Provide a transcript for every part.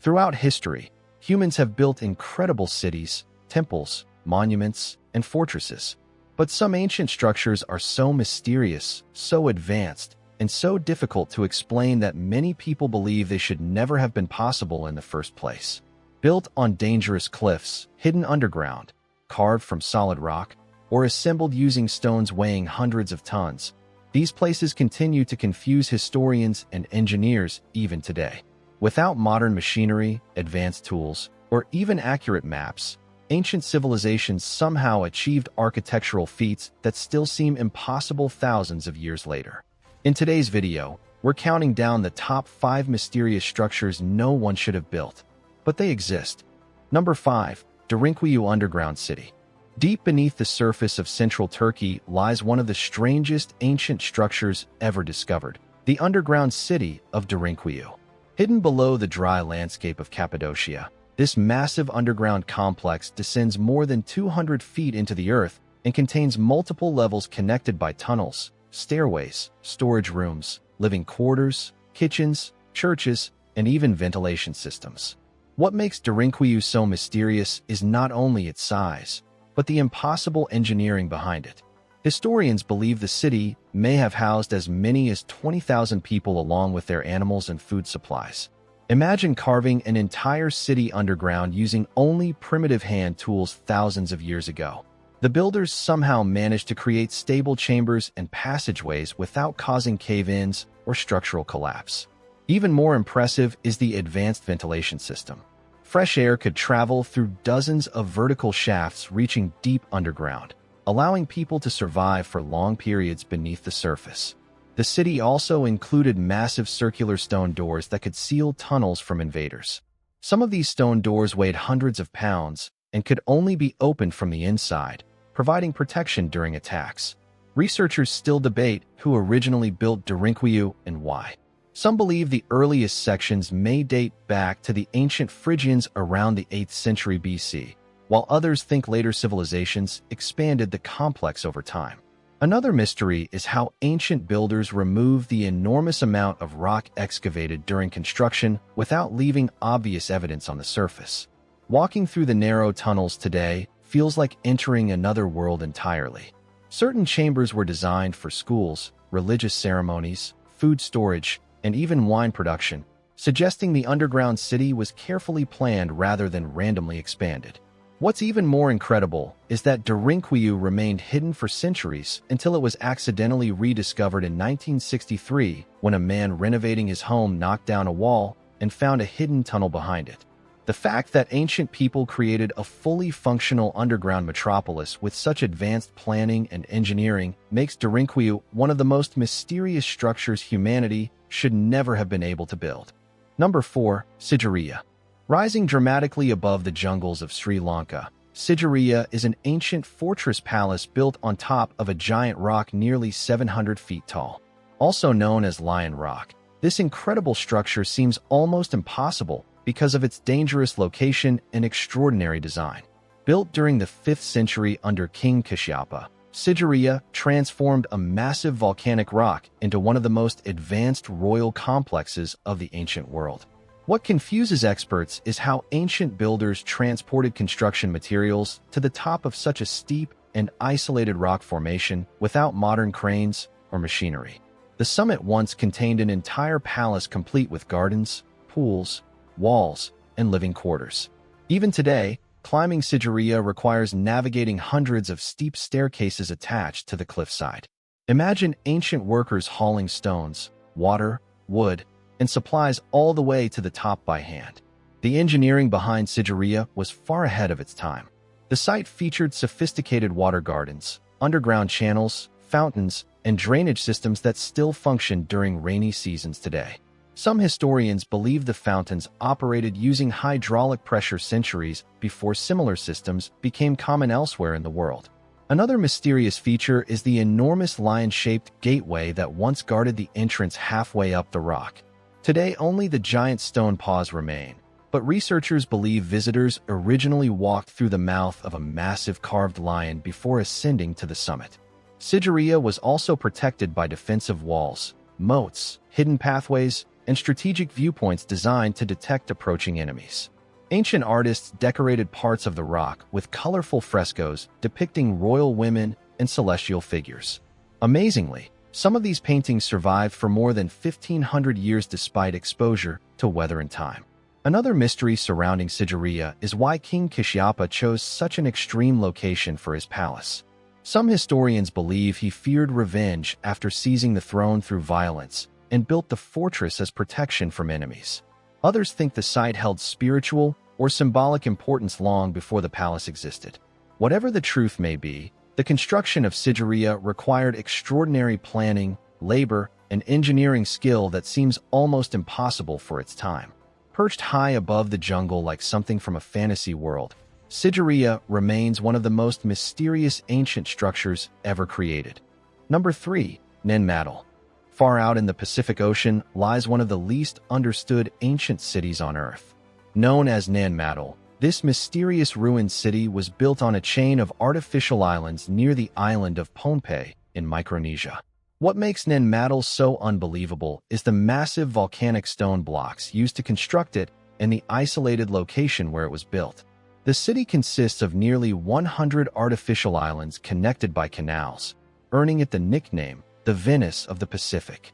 Throughout history, humans have built incredible cities, temples, monuments, and fortresses. But some ancient structures are so mysterious, so advanced, and so difficult to explain that many people believe they should never have been possible in the first place. Built on dangerous cliffs, hidden underground, carved from solid rock, or assembled using stones weighing hundreds of tons, these places continue to confuse historians and engineers even today. Without modern machinery, advanced tools, or even accurate maps, ancient civilizations somehow achieved architectural feats that still seem impossible thousands of years later. In today's video, we're counting down the top 5 mysterious structures no one should have built, but they exist. Number 5. Derinkuyu Underground City. Deep beneath the surface of central Turkey lies one of the strangest ancient structures ever discovered, the underground city of Derinkuyu. Hidden below the dry landscape of Cappadocia, this massive underground complex descends more than 200 feet into the earth and contains multiple levels connected by tunnels, stairways, storage rooms, living quarters, kitchens, churches, and even ventilation systems. What makes Derinkuyu so mysterious is not only its size, but the impossible engineering behind it. Historians believe the city may have housed as many as 20,000 people along with their animals and food supplies. Imagine carving an entire city underground using only primitive hand tools thousands of years ago. The builders somehow managed to create stable chambers and passageways without causing cave-ins or structural collapse. Even more impressive is the advanced ventilation system. Fresh air could travel through dozens of vertical shafts reaching deep underground, allowing people to survive for long periods beneath the surface. The city also included massive circular stone doors that could seal tunnels from invaders. Some of these stone doors weighed hundreds of pounds and could only be opened from the inside, providing protection during attacks. Researchers still debate who originally built Derinkuyu and why. Some believe the earliest sections may date back to the ancient Phrygians around the 8th century BC, while others think later civilizations expanded the complex over time. Another mystery is how ancient builders removed the enormous amount of rock excavated during construction without leaving obvious evidence on the surface. Walking through the narrow tunnels today feels like entering another world entirely. Certain chambers were designed for schools, religious ceremonies, food storage, and even wine production, suggesting the underground city was carefully planned rather than randomly expanded. What's even more incredible is that Derinkuyu remained hidden for centuries until it was accidentally rediscovered in 1963 when a man renovating his home knocked down a wall and found a hidden tunnel behind it. The fact that ancient people created a fully functional underground metropolis with such advanced planning and engineering makes Derinkuyu one of the most mysterious structures humanity should never have been able to build. Number 4. Sigiriya. Rising dramatically above the jungles of Sri Lanka, Sigiriya is an ancient fortress palace built on top of a giant rock nearly 700 feet tall. Also known as Lion Rock, this incredible structure seems almost impossible because of its dangerous location and extraordinary design. Built during the 5th century under King Kashyapa, Sigiriya transformed a massive volcanic rock into one of the most advanced royal complexes of the ancient world. What confuses experts is how ancient builders transported construction materials to the top of such a steep and isolated rock formation without modern cranes or machinery. The summit once contained an entire palace complete with gardens, pools, walls, and living quarters. Even today, climbing Sigiriya requires navigating hundreds of steep staircases attached to the cliffside. Imagine ancient workers hauling stones, water, wood, and supplies all the way to the top by hand. The engineering behind Sigiriya was far ahead of its time. The site featured sophisticated water gardens, underground channels, fountains, and drainage systems that still function during rainy seasons today. Some historians believe the fountains operated using hydraulic pressure centuries before similar systems became common elsewhere in the world. Another mysterious feature is the enormous lion-shaped gateway that once guarded the entrance halfway up the rock. Today, only the giant stone paws remain, but researchers believe visitors originally walked through the mouth of a massive carved lion before ascending to the summit. Sigiriya was also protected by defensive walls, moats, hidden pathways, and strategic viewpoints designed to detect approaching enemies. Ancient artists decorated parts of the rock with colorful frescoes depicting royal women and celestial figures. Amazingly, some of these paintings survived for more than 1,500 years despite exposure to weather and time. Another mystery surrounding Sigiriya is why King Kashyapa chose such an extreme location for his palace. Some historians believe he feared revenge after seizing the throne through violence and built the fortress as protection from enemies. Others think the site held spiritual or symbolic importance long before the palace existed. Whatever the truth may be, the construction of Sigiriya required extraordinary planning, labor, and engineering skill that seems almost impossible for its time. Perched high above the jungle like something from a fantasy world, Sigiriya remains one of the most mysterious ancient structures ever created. Number 3. Nenmadal. Far out in the Pacific Ocean lies one of the least understood ancient cities on Earth. Known as Nenmadal, this mysterious ruined city was built on a chain of artificial islands near the island of Pohnpei in Micronesia. What makes Nenmadal so unbelievable is the massive volcanic stone blocks used to construct it and the isolated location where it was built. The city consists of nearly 100 artificial islands connected by canals, earning it the nickname, the Venice of the Pacific.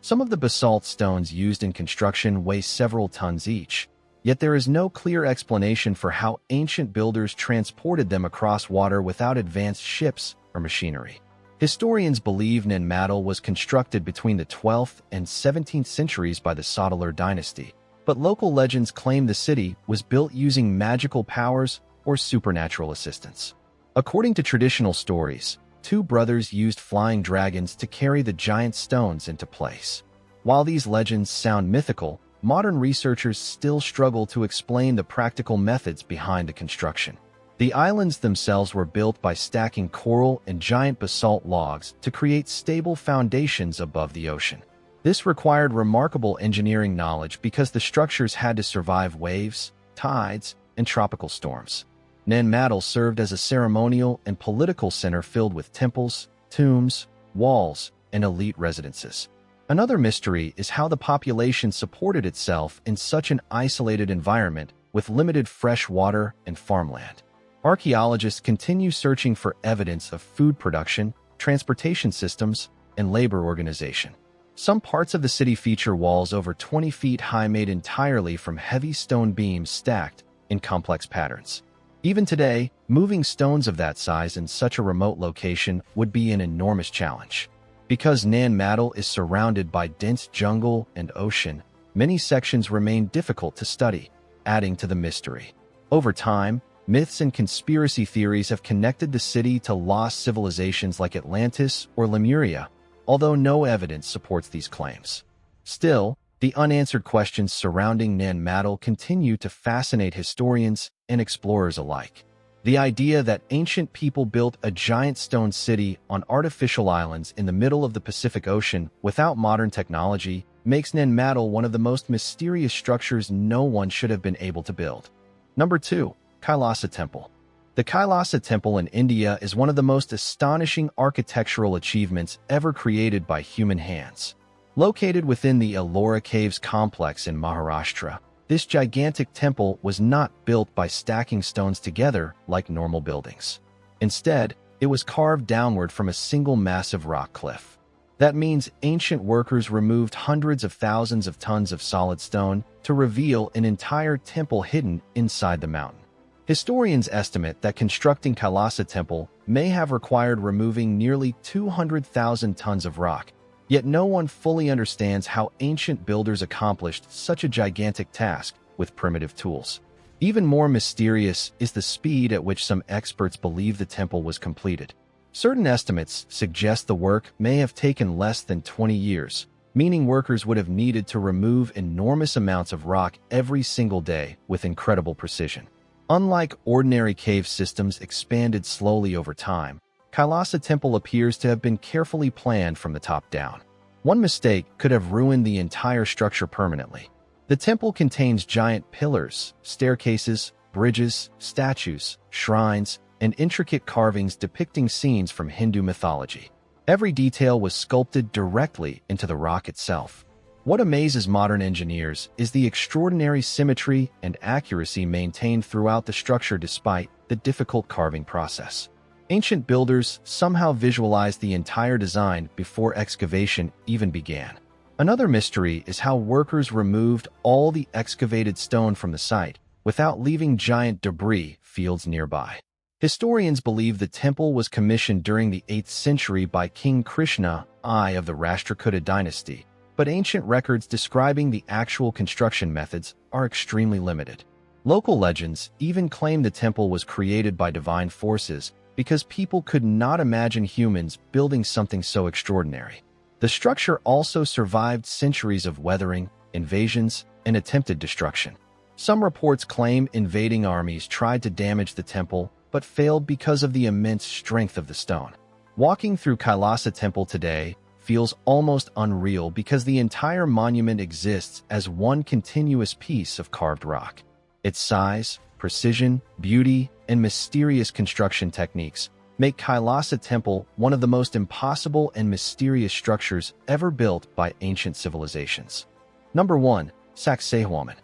Some of the basalt stones used in construction weigh several tons each, yet there is no clear explanation for how ancient builders transported them across water without advanced ships or machinery. Historians believe Nenmadal was constructed between the 12th and 17th centuries by the Sotalar dynasty, but local legends claim the city was built using magical powers or supernatural assistance. According to traditional stories, two brothers used flying dragons to carry the giant stones into place. While these legends sound mythical, modern researchers still struggle to explain the practical methods behind the construction. The islands themselves were built by stacking coral and giant basalt logs to create stable foundations above the ocean. This required remarkable engineering knowledge because the structures had to survive waves, tides, and tropical storms. Nenmadal served as a ceremonial and political center filled with temples, tombs, walls, and elite residences. Another mystery is how the population supported itself in such an isolated environment with limited fresh water and farmland. Archaeologists continue searching for evidence of food production, transportation systems, and labor organization. Some parts of the city feature walls over 20 feet high made entirely from heavy stone beams stacked in complex patterns. Even today, moving stones of that size in such a remote location would be an enormous challenge. Because Nenmadal is surrounded by dense jungle and ocean, many sections remain difficult to study, adding to the mystery. Over time, myths and conspiracy theories have connected the city to lost civilizations like Atlantis or Lemuria, although no evidence supports these claims. Still, the unanswered questions surrounding Nenmadal continue to fascinate historians and explorers alike. The idea that ancient people built a giant stone city on artificial islands in the middle of the Pacific Ocean without modern technology makes Nenmadal one of the most mysterious structures no one should have been able to build. Number 2. Kailasa Temple. The Kailasa Temple in India is one of the most astonishing architectural achievements ever created by human hands. Located within the Ellora Caves complex in Maharashtra, this gigantic temple was not built by stacking stones together like normal buildings. Instead, it was carved downward from a single massive rock cliff. That means ancient workers removed hundreds of thousands of tons of solid stone to reveal an entire temple hidden inside the mountain. Historians estimate that constructing Kailasa Temple may have required removing nearly 200,000 tons of rock, yet no one fully understands how ancient builders accomplished such a gigantic task with primitive tools. Even more mysterious is the speed at which some experts believe the temple was completed. Certain estimates suggest the work may have taken less than 20 years, meaning workers would have needed to remove enormous amounts of rock every single day with incredible precision. Unlike ordinary cave systems expanded slowly over time, Kailasa Temple appears to have been carefully planned from the top down. One mistake could have ruined the entire structure permanently. The temple contains giant pillars, staircases, bridges, statues, shrines, and intricate carvings depicting scenes from Hindu mythology. Every detail was sculpted directly into the rock itself. What amazes modern engineers is the extraordinary symmetry and accuracy maintained throughout the structure despite the difficult carving process. Ancient builders somehow visualized the entire design before excavation even began. Another mystery is how workers removed all the excavated stone from the site without leaving giant debris fields nearby. Historians believe the temple was commissioned during the 8th century by King Krishna I of the Rashtrakuta dynasty, but ancient records describing the actual construction methods are extremely limited. Local legends even claim the temple was created by divine forces because people could not imagine humans building something so extraordinary. The structure also survived centuries of weathering, invasions, and attempted destruction. Some reports claim invading armies tried to damage the temple but failed because of the immense strength of the stone. Walking through Kailasa Temple today feels almost unreal because the entire monument exists as one continuous piece of carved rock. Its size, precision, beauty, and mysterious construction techniques make Kailasa Temple one of the most impossible and mysterious structures ever built by ancient civilizations. Number 1. Sacsayhuaman.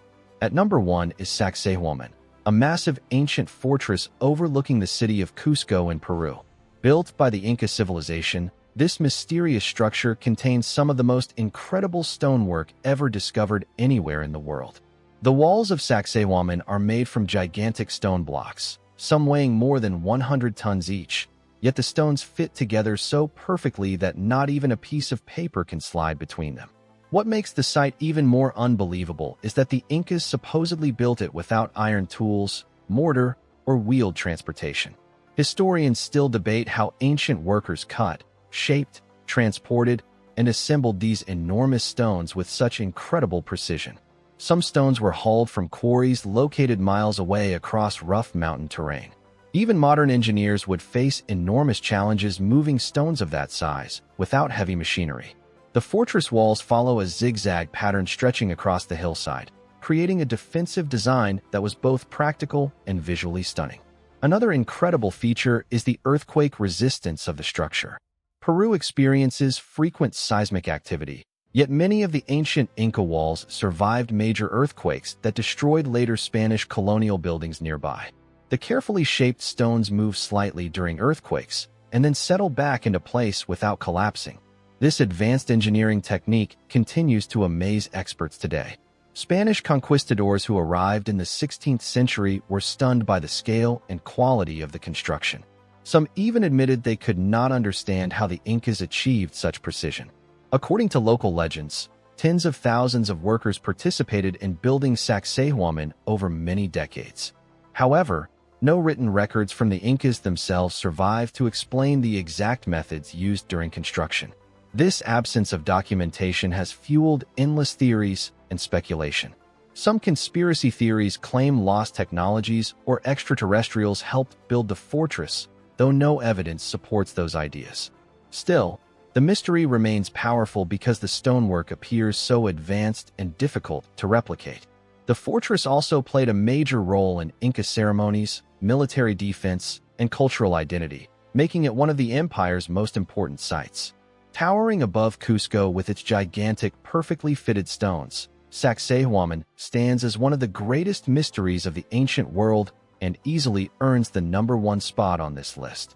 At number 1 is Sacsayhuaman, a massive ancient fortress overlooking the city of Cusco in Peru. Built by the Inca civilization, this mysterious structure contains some of the most incredible stonework ever discovered anywhere in the world. The walls of Sacsayhuaman are made from gigantic stone blocks, some weighing more than 100 tons each, yet the stones fit together so perfectly that not even a piece of paper can slide between them. What makes the site even more unbelievable is that the Incas supposedly built it without iron tools, mortar, or wheeled transportation. Historians still debate how ancient workers cut, shaped, transported, and assembled these enormous stones with such incredible precision. Some stones were hauled from quarries located miles away across rough mountain terrain. Even modern engineers would face enormous challenges moving stones of that size without heavy machinery. The fortress walls follow a zigzag pattern stretching across the hillside, creating a defensive design that was both practical and visually stunning. Another incredible feature is the earthquake resistance of the structure. Peru experiences frequent seismic activity, yet many of the ancient Inca walls survived major earthquakes that destroyed later Spanish colonial buildings nearby. The carefully shaped stones move slightly during earthquakes and then settle back into place without collapsing. This advanced engineering technique continues to amaze experts today. Spanish conquistadors who arrived in the 16th century were stunned by the scale and quality of the construction. Some even admitted they could not understand how the Incas achieved such precision. According to local legends, tens of thousands of workers participated in building Sacsayhuaman over many decades. However, no written records from the Incas themselves survive to explain the exact methods used during construction. This absence of documentation has fueled endless theories and speculation. Some conspiracy theories claim lost technologies or extraterrestrials helped build the fortress, though no evidence supports those ideas. Still, the mystery remains powerful because the stonework appears so advanced and difficult to replicate. The fortress also played a major role in Inca ceremonies, military defense, and cultural identity, making it one of the empire's most important sites. Towering above Cusco with its gigantic, perfectly fitted stones, Sacsayhuaman stands as one of the greatest mysteries of the ancient world and easily earns the number 1 spot on this list.